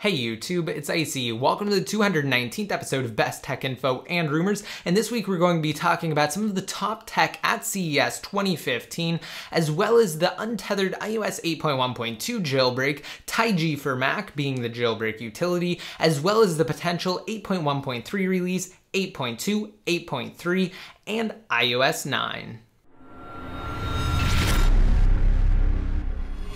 Hey YouTube, it's Icy. Welcome to the 219th episode of Best Tech Info and Rumors, and this week we're going to be talking about some of the top tech at CES 2015, as well as the untethered iOS 8.1.2 jailbreak, TaiG for Mac being the jailbreak utility, as well as the potential 8.1.3 release, 8.2, 8.3, and iOS 9.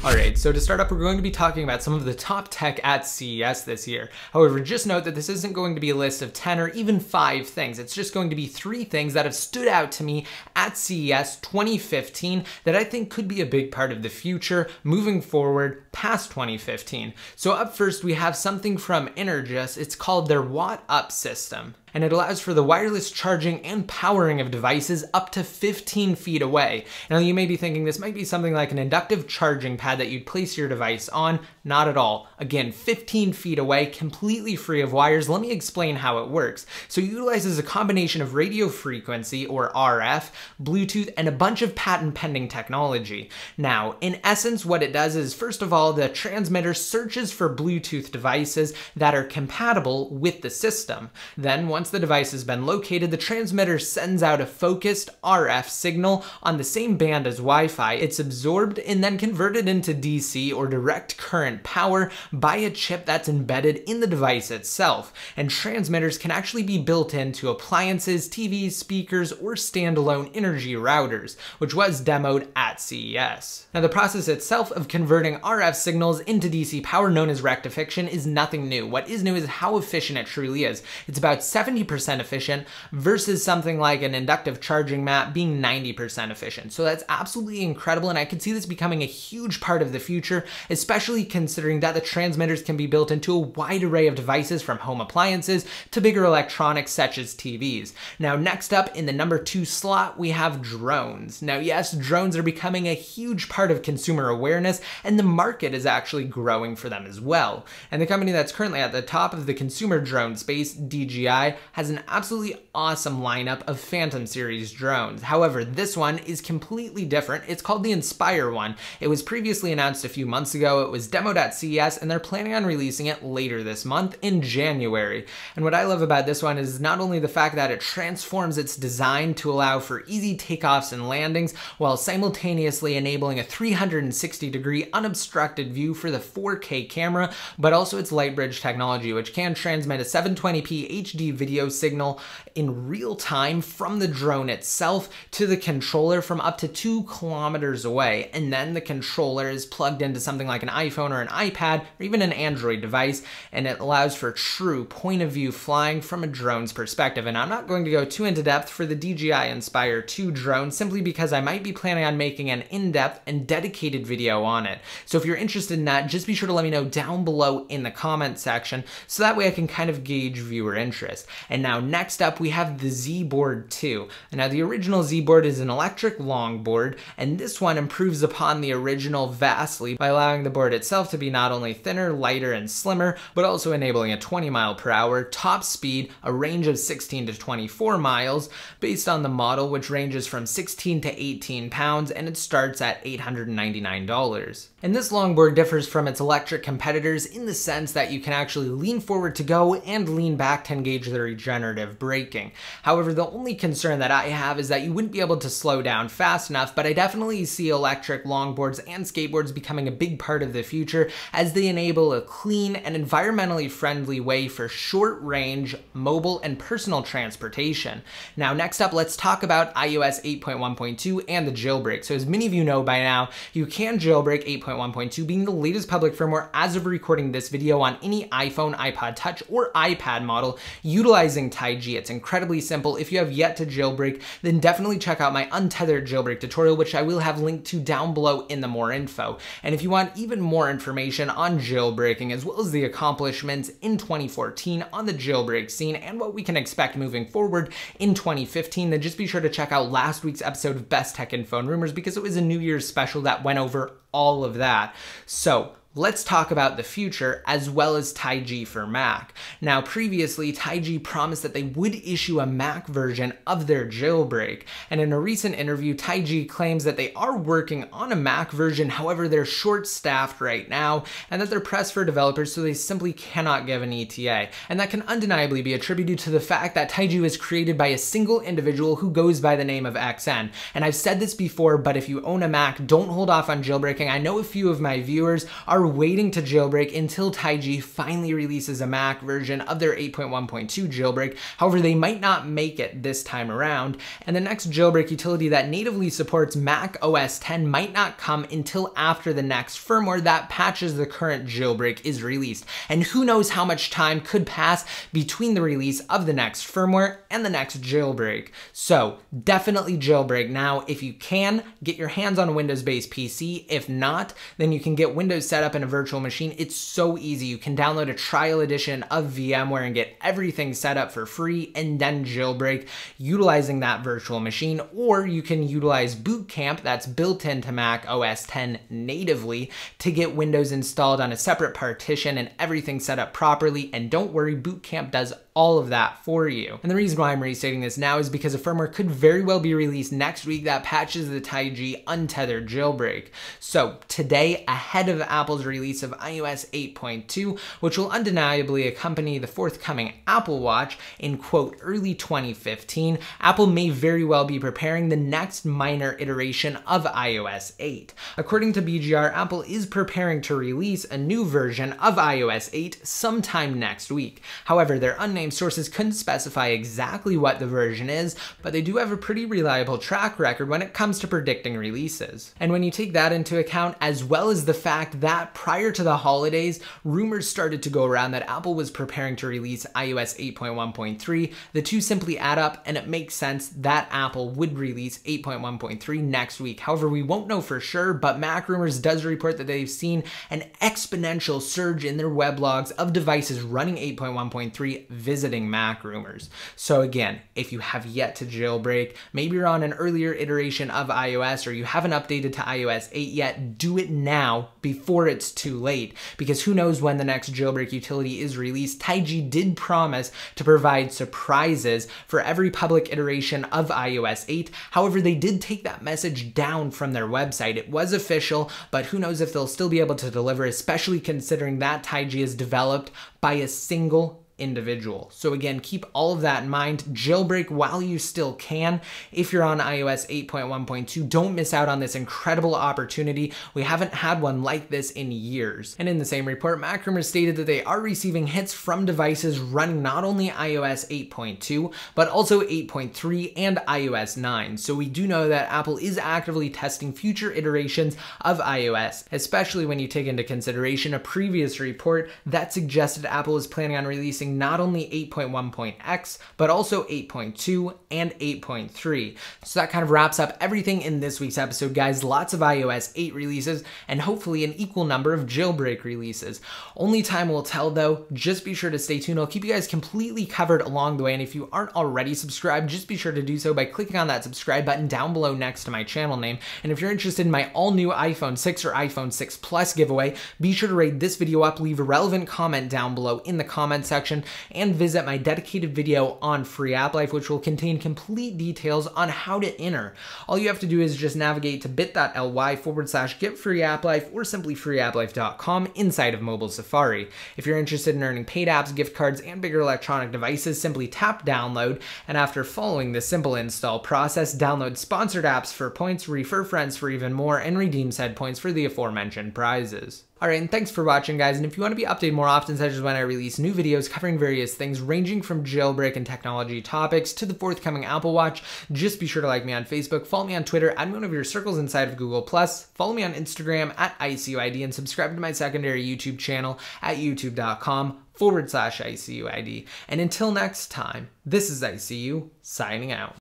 Alright, so to start up, we're going to be talking about some of the top tech at CES this year. However, just note that this isn't going to be a list of 10 or even 5 things. It's just going to be 3 things that have stood out to me at CES 2015 that I think could be a big part of the future moving forward past 2015. So up first, we have something from Energis. It's called their Watt Up system, and it allows for the wireless charging and powering of devices up to 15 feet away. Now you may be thinking this might be something like an inductive charging pad that you'd place your device on. Not at all. Again, 15 feet away, completely free of wires. Let me explain how it works. So it utilizes a combination of radio frequency, or RF, Bluetooth, and a bunch of patent pending technology. Now, in essence, what it does is, first of all, the transmitter searches for Bluetooth devices that are compatible with the system. Then, once the device has been located, the transmitter sends out a focused RF signal on the same band as Wi-Fi. It's absorbed and then converted into DC, or direct current power, by a chip that's embedded in the device itself. And transmitters can actually be built into appliances, TVs, speakers, or standalone energy routers, which was demoed at CES. Now, the process itself of converting RF signals into DC power, known as rectification, is nothing new. What is new is how efficient it truly is. It's about 70% efficient versus something like an inductive charging mat being 90% efficient. So that's absolutely incredible, and I could see this becoming a huge part of the future, especially considering that the transmitters can be built into a wide array of devices, from home appliances to bigger electronics such as TVs. Now, next up in the number 2 slot, we have drones. Now, yes, drones are becoming a huge part of consumer awareness, and the market is actually growing for them as well. And the company that's currently at the top of the consumer drone space, DJI, has an absolutely awesome lineup of Phantom series drones. However, this one is completely different. It's called the Inspire one. It was previously announced a few months ago. It was demoed at CES, and they're planning on releasing it later this month in January. And what I love about this one is not only the fact that it transforms its design to allow for easy takeoffs and landings, while simultaneously enabling a 360-degree unobstructed view for the 4K camera, but also its light bridge technology, which can transmit a 720p HD video signal in real time from the drone itself to the controller from up to 2 kilometers away. And then the controller is plugged into something like an iPhone or an iPad or even an Android device, and it allows for true point of view flying from a drone's perspective. And I'm not going to go too into depth for the DJI Inspire 2 drone, simply because I might be planning on making an in-depth and dedicated video on it. So if you're interested in that, just be sure to let me know down below in the comment section, so that way I can kind of gauge viewer interest. And now next up, we have the Z Board 2. Now, the original Z Board is an electric longboard, and this one improves upon the original vastly by allowing the board itself to be not only thinner, lighter, and slimmer, but also enabling a 20 mile per hour top speed, a range of 16 to 24 miles, based on the model, which ranges from 16 to 18 pounds, and it starts at $899. And this longboard differs from its electric competitors in the sense that you can actually lean forward to go and lean back to engage the regenerative braking. However, the only concern that I have is that you wouldn't be able to slow down fast enough, but I definitely see electric longboards and skateboards becoming a big part of the future, as they enable a clean and environmentally friendly way for short-range, mobile, and personal transportation. Now, next up, let's talk about iOS 8.1.2 and the jailbreak. So as many of you know by now, you can jailbreak 8.1.2, being the latest public firmware as of recording this video on any iPhone, iPod Touch, or iPad model utilizing TaiG. It's incredibly simple. If you have yet to jailbreak, then definitely check out my untethered jailbreak tutorial, which I will have linked to down below in the more info. And if you want even more information on jailbreaking, as well as the accomplishments in 2014 on the jailbreak scene and what we can expect moving forward in 2015, then just be sure to check out last week's episode of Best Tech Info and Rumors, because it was a New Year's special that went over all of that. So let's talk about the future as well as TaiG for Mac. Now, previously, TaiG promised that they would issue a Mac version of their jailbreak, and in a recent interview, TaiG claims that they are working on a Mac version, however, they're short-staffed right now, and that they're pressed for developers, so they simply cannot give an ETA. And that can undeniably be attributed to the fact that TaiG was created by a single individual who goes by the name of XN. And I've said this before, but if you own a Mac, don't hold off on jailbreaking. I know a few of my viewers are waiting to jailbreak until TaiG finally releases a Mac version of their 8.1.2 jailbreak. However, they might not make it this time around, and the next jailbreak utility that natively supports Mac OS X might not come until after the next firmware that patches the current jailbreak is released. And who knows how much time could pass between the release of the next firmware and the next jailbreak. So definitely jailbreak now. If you can, get your hands on a Windows-based PC. If not, then you can get Windows set up in a virtual machine. It's so easy. You can download a trial edition of VMware and get everything set up for free and then jailbreak utilizing that virtual machine, or you can utilize Boot Camp that's built into Mac OS X natively to get Windows installed on a separate partition and everything set up properly. And don't worry, Boot Camp does all of that for you. And the reason why I'm restating this now is because a firmware could very well be released next week that patches the TaiG untethered jailbreak. So today, ahead of Apple's release of iOS 8.2, which will undeniably accompany the forthcoming Apple Watch in quote early 2015, Apple may very well be preparing the next minor iteration of iOS 8. According to BGR, Apple is preparing to release a new version of iOS 8 sometime next week. However, their unnamed sources couldn't specify exactly what the version is, but they do have a pretty reliable track record when it comes to predicting releases. And when you take that into account, as well as the fact that prior to the holidays, rumors started to go around that Apple was preparing to release iOS 8.1.3, the two simply add up, and it makes sense that Apple would release 8.1.3 next week. However, we won't know for sure, but Mac Rumors does report that they've seen an exponential surge in their weblogs of devices running 8.1.3 visiting Mac Rumors. So again, if you have yet to jailbreak, maybe you're on an earlier iteration of iOS or you haven't updated to iOS 8 yet, do it now before it's too late, because who knows when the next jailbreak utility is released. TaiG did promise to provide surprises for every public iteration of iOS 8. However, they did take that message down from their website. It was official, but who knows if they'll still be able to deliver, especially considering that TaiG is developed by a single individual. So again, keep all of that in mind. Jailbreak while you still can. If you're on iOS 8.1.2, don't miss out on this incredible opportunity. We haven't had one like this in years. And in the same report, Mac Rumors stated that they are receiving hits from devices running not only iOS 8.2, but also 8.3 and iOS 9. So we do know that Apple is actively testing future iterations of iOS, especially when you take into consideration a previous report that suggested Apple is planning on releasing not only 8.1.x, but also 8.2 and 8.3. So that kind of wraps up everything in this week's episode, guys. Lots of iOS 8 releases and hopefully an equal number of jailbreak releases. Only time will tell though. Just be sure to stay tuned. I'll keep you guys completely covered along the way. And if you aren't already subscribed, just be sure to do so by clicking on that subscribe button down below next to my channel name. And if you're interested in my all new iPhone 6 or iPhone 6 Plus giveaway, be sure to rate this video up, leave a relevant comment down below in the comment section, and visit my dedicated video on Free App Life, which will contain complete details on how to enter. All you have to do is just navigate to bit.ly/getfreeapplife or simply freeapplife.com inside of mobile Safari. If you're interested in earning paid apps, gift cards, and bigger electronic devices, simply tap download, and after following the simple install process, download sponsored apps for points, refer friends for even more, and redeem said points for the aforementioned prizes. Alright, and thanks for watching, guys, and if you want to be updated more often, such as when I release new videos covering various things ranging from jailbreak and technology topics to the forthcoming Apple Watch, just be sure to like me on Facebook, follow me on Twitter, add me one of your circles inside of Google+, follow me on Instagram at ICUID, and subscribe to my secondary YouTube channel at youtube.com/ICUID. And until next time, this is ICU, signing out.